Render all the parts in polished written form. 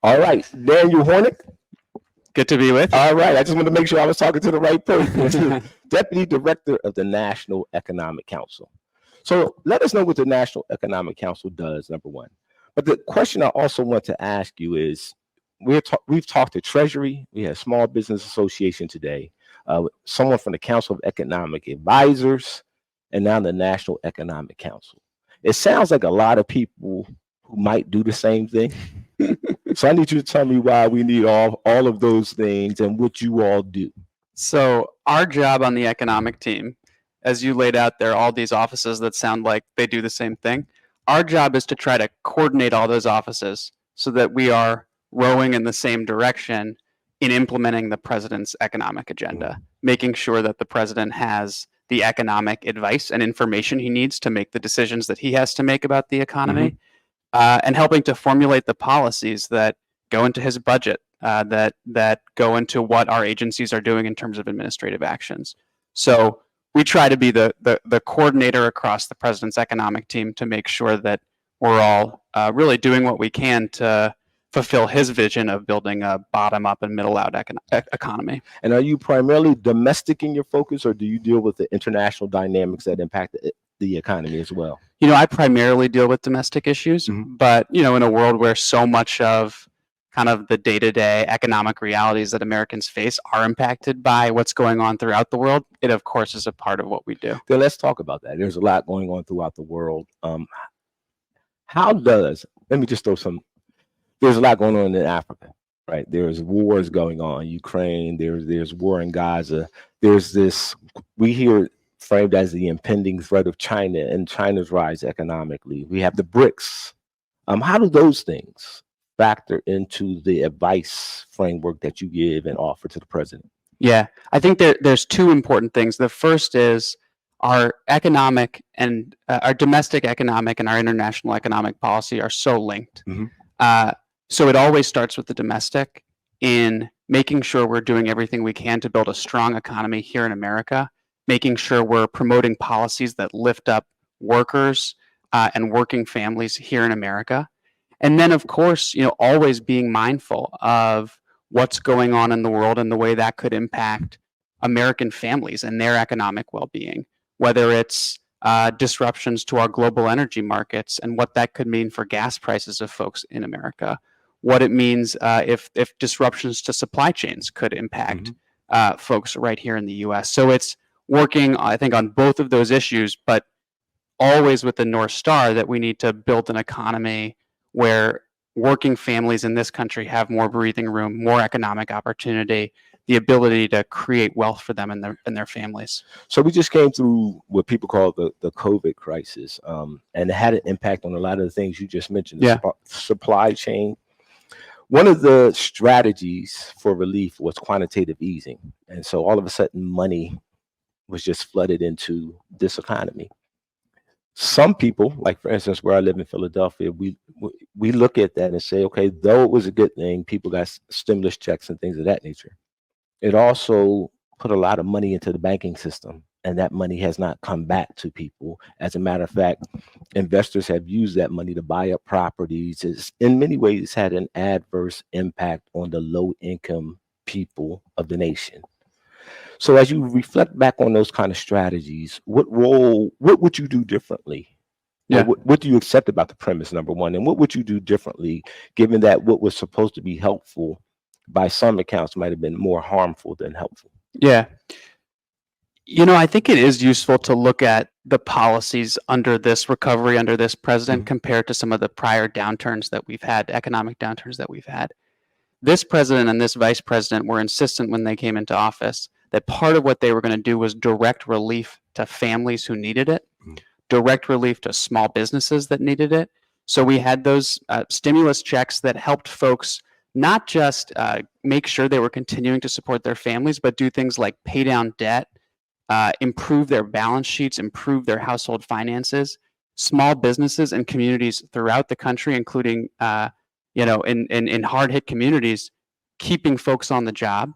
All right, Daniel Hornung. Good to be with you. All right, I just wanted to make sure I was talking to the right person. Deputy Director of the National Economic Council. So let us know what the National Economic Council does, number one. But the question I also want to ask you is, we've talked to Treasury, we had Small Business Association today, someone from the Council of Economic Advisors, and now the National Economic Council. It sounds like a lot of people who might do the same thing. So I need you to tell me why we need all of those things and what you all do. So our job on the economic team, as you laid out there, all these offices that sound like they do the same thing. Our job is to try to coordinate all those offices so that we are rowing in the same direction in implementing the president's economic agenda, making sure that the president has the economic advice and information he needs to make the decisions that he has to make about the economy, and helping to formulate the policies that go into his budget, that go into what our agencies are doing in terms of administrative actions. So we try to be the coordinator across the president's economic team to make sure that we're all really doing what we can to fulfill his vision of building a bottom-up and middle-out economy. And are you primarily domestic in your focus, or do you deal with the international dynamics that impact the economy as well? You know, I primarily deal with domestic issues, but, you know, in a world where so much of kind of the day-to-day economic realities that Americans face are impacted by what's going on throughout the world, it, of course, is a part of what we do. Then let's talk about that. There's a lot going on throughout the world. Let me just throw there's a lot going on in Africa, right? There's wars going on, Ukraine, there's war in Gaza. There's this, we hear it framed as the impending threat of China and China's rise economically. We have the BRICS. How do those things factor into the advice framework that you give and offer to the president? Yeah, I think there's two important things. The first is our economic and our domestic economic and our international economic policy are so linked. So it always starts with the domestic in making sure we're doing everything we can to build a strong economy here in America, making sure we're promoting policies that lift up workers and working families here in America. And then, of course, you know, always being mindful of what's going on in the world and the way that could impact American families and their economic well-being, whether it's disruptions to our global energy markets and what that could mean for gas prices of folks in America, what it means if disruptions to supply chains could impact folks right here in the U.S. So it's working, I think, on both of those issues, but always with the North Star that we need to build an economy where working families in this country have more breathing room, more economic opportunity, the ability to create wealth for them and their families. So we just came through what people call the COVID crisis, and it had an impact on a lot of the things you just mentioned, the supply chain. One of the strategies for relief was quantitative easing. And so all of a sudden money was just flooded into this economy. Some people, like for instance, where I live in Philadelphia, we look at that and say, okay, though it was a good thing, people got stimulus checks and things of that nature. It also put a lot of money into the banking system, and that money has not come back to people. As a matter of fact, investors have used that money to buy up properties. It's in many ways had an adverse impact on the low-income people of the nation. So as you reflect back on those kind of strategies, what would you do differently? Yeah. What do you accept about the premise, number one? And what would you do differently, given that what was supposed to be helpful by some accounts might have been more harmful than helpful? Yeah. You know, I think it is useful to look at the policies under this recovery, under this president, compared to some of the prior downturns that we've had, economic downturns that we've had. This president and this vice president were insistent when they came into office that part of what they were going to do was direct relief to families who needed it, direct relief to small businesses that needed it. So we had those stimulus checks that helped folks not just make sure they were continuing to support their families, but do things like pay down debt, improve their balance sheets, improve their household finances. Small businesses and communities throughout the country, including in hard-hit communities, keeping folks on the job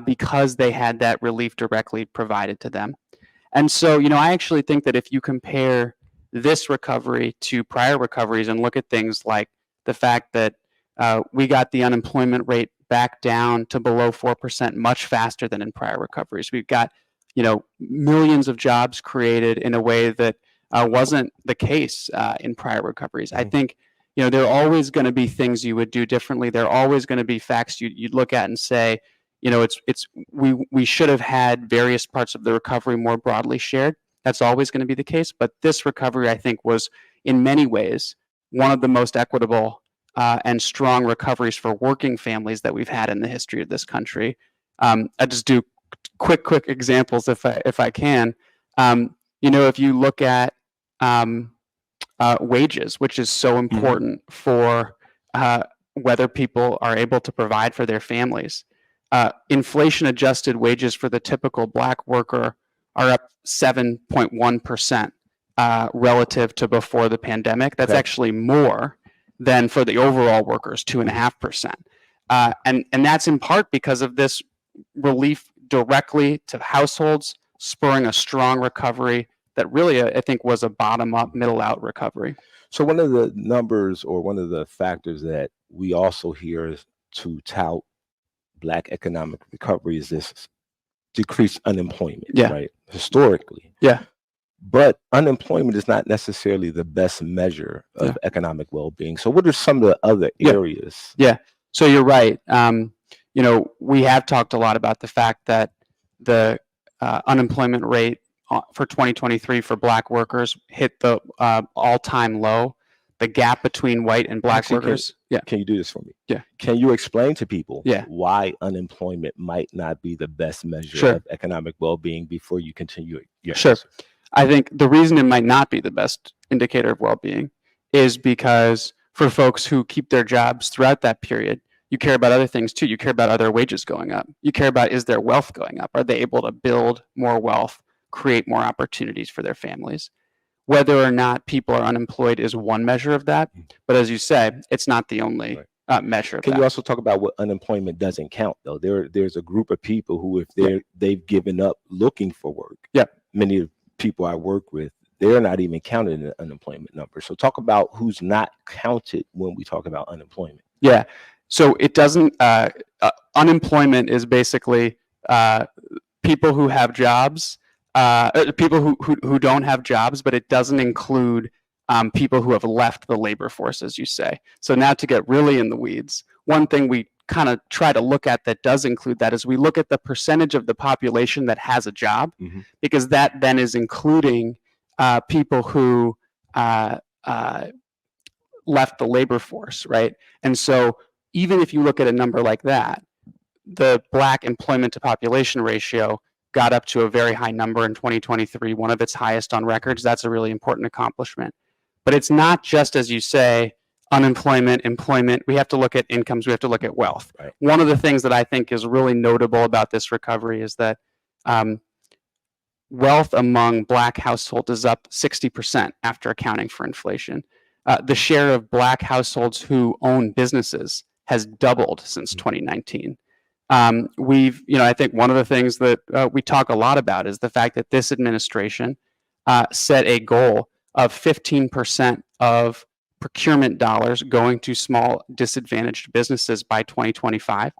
because they had that relief directly provided to them. And so, you know, I actually think that if you compare this recovery to prior recoveries and look at things like the fact that we got the unemployment rate back down to below 4% much faster than in prior recoveries. We've got, millions of jobs created in a way that wasn't the case in prior recoveries. I think, there are always going to be things you would do differently. There are always going to be facts you'd look at and say, we should have had various parts of the recovery more broadly shared. That's always going to be the case. But this recovery, I think, was in many ways one of the most equitable and strong recoveries for working families that we've had in the history of this country. I just do quick examples if I can. If you look at wages, which is so important for whether people are able to provide for their families. Inflation-adjusted wages for the typical Black worker are up 7.1% relative to before the pandemic. That's actually more than for the overall workers, 2.5%. And that's in part because of this relief directly to households, spurring a strong recovery that really, I think, was a bottom-up, middle-out recovery. So one of the numbers or one of the factors that we also hear to tout Black economic recovery is this decreased unemployment, right? Historically. Yeah. But unemployment is not necessarily the best measure of economic well-being. So what are some of the other areas? Yeah. So you're right. We have talked a lot about the fact that the unemployment rate for 2023 for Black workers hit the all-time low. The gap between white and Black workers. Can you do this for me? Yeah. Can you explain to people why unemployment might not be the best measure of economic well-being before you continue your answer? I think the reason it might not be the best indicator of well-being is because for folks who keep their jobs throughout that period, you care about other things too. You care about other wages going up. You care about, is their wealth going up? Are they able to build more wealth, create more opportunities for their families? Whether or not people are unemployed is one measure of that. But as you say, it's not the only measure of that. Can you also talk about what unemployment doesn't count, though? There's a group of people who, if they've given up looking for work, many of the people I work with, they're not even counted in the unemployment number. So talk about who's not counted when we talk about unemployment. Yeah. So it doesn't, unemployment is basically people who have jobs, people who don't have jobs, but it doesn't include people who have left the labor force, as you say. So now to get really in the weeds, one thing we kind of try to look at that does include that is we look at the percentage of the population that has a job, because that then is including people who left the labor force, right? And so even if you look at a number like that, the Black employment to population ratio got up to a very high number in 2023, one of its highest on records. That's a really important accomplishment. But it's not just, as you say, unemployment, employment. We have to look at incomes. We have to look at wealth. Right. One of the things that I think is really notable about this recovery is that wealth among Black households is up 60% after accounting for inflation. The share of Black households who own businesses has doubled since 2019. I think one of the things that we talk a lot about is the fact that this administration set a goal of 15% of procurement dollars going to small disadvantaged businesses by 2025.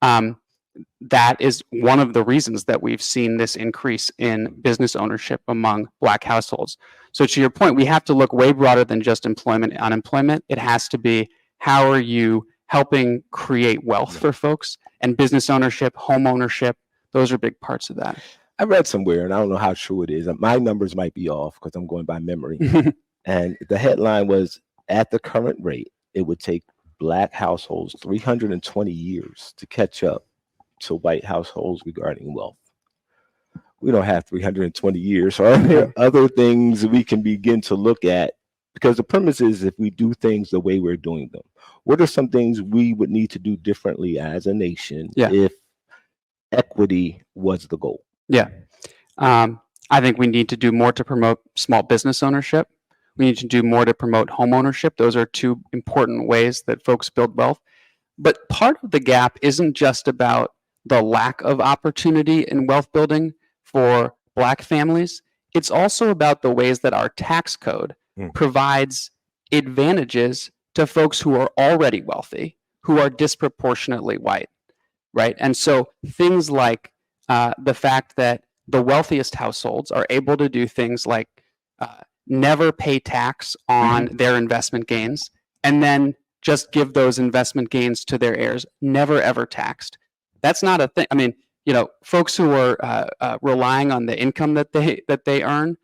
That is one of the reasons that we've seen this increase in business ownership among Black households. So to your point, we have to look way broader than just employment and unemployment. It has to be, how are you helping create wealth for folks? And business ownership, home ownership, those are big parts of that. I read somewhere, and I don't know how true it is. My numbers might be off because I'm going by memory. And the headline was, at the current rate, it would take Black households 320 years to catch up to white households regarding wealth. We don't have 320 years. So are there other things we can begin to look at? Because the premise is, if we do things the way we're doing them, what are some things we would need to do differently as a nation if equity was the goal? Yeah. I think we need to do more to promote small business ownership. We need to do more to promote home ownership. Those are two important ways that folks build wealth. But part of the gap isn't just about the lack of opportunity in wealth building for Black families. It's also about the ways that our tax code provides advantages to folks who are already wealthy, who are disproportionately white, right? And so things like the fact that the wealthiest households are able to do things like never pay tax on their investment gains, and then just give those investment gains to their heirs, never ever taxed. That's not a thing. I mean, folks who are relying on the income that they earn,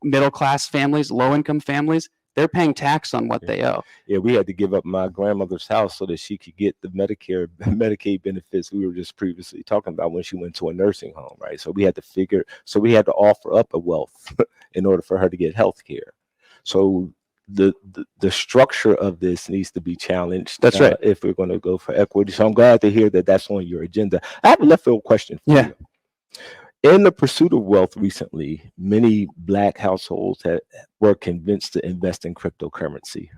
middle class families, low income families, they're paying tax on what they owe. Yeah, we had to give up my grandmother's house so that she could get the Medicaid benefits we were just previously talking about when she went to a nursing home, right? So we had to offer up a wealth in order for her to get health care. So the structure of this needs to be challenged. That's right. If we're going to go for equity. So I'm glad to hear that that's on your agenda. I have a left field question for you. In the pursuit of wealth recently, many Black households were convinced to invest in cryptocurrency.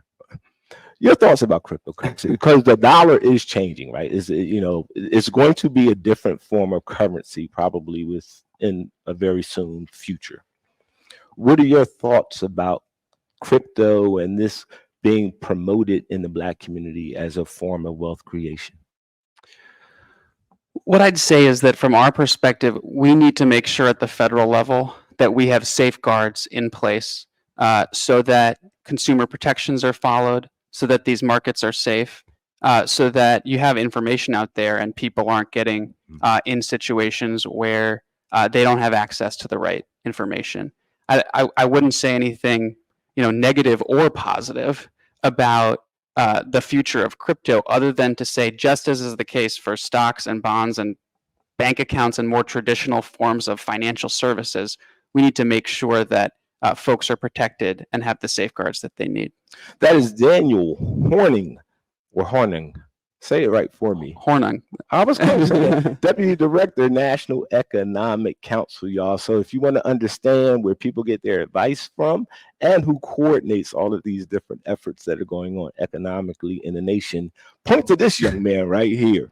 Your thoughts about cryptocurrency? Because the dollar is changing, right? It's going to be a different form of currency probably within a very soon future. What are your thoughts about crypto and this being promoted in the Black community as a form of wealth creation? What I'd say is that from our perspective, we need to make sure at the federal level that we have safeguards in place so that consumer protections are followed, so that these markets are safe, so that you have information out there and people aren't getting in situations where they don't have access to the right information. I wouldn't say anything negative or positive about the future of crypto, other than to say, just as is the case for stocks and bonds and bank accounts and more traditional forms of financial services, we need to make sure that folks are protected and have the safeguards that they need. That is Daniel Hornung, or Hornung. Say it right for me. Hornung. I was close. Deputy Director, National Economic Council, y'all. So if you want to understand where people get their advice from and who coordinates all of these different efforts that are going on economically in the nation, point to this young man right here.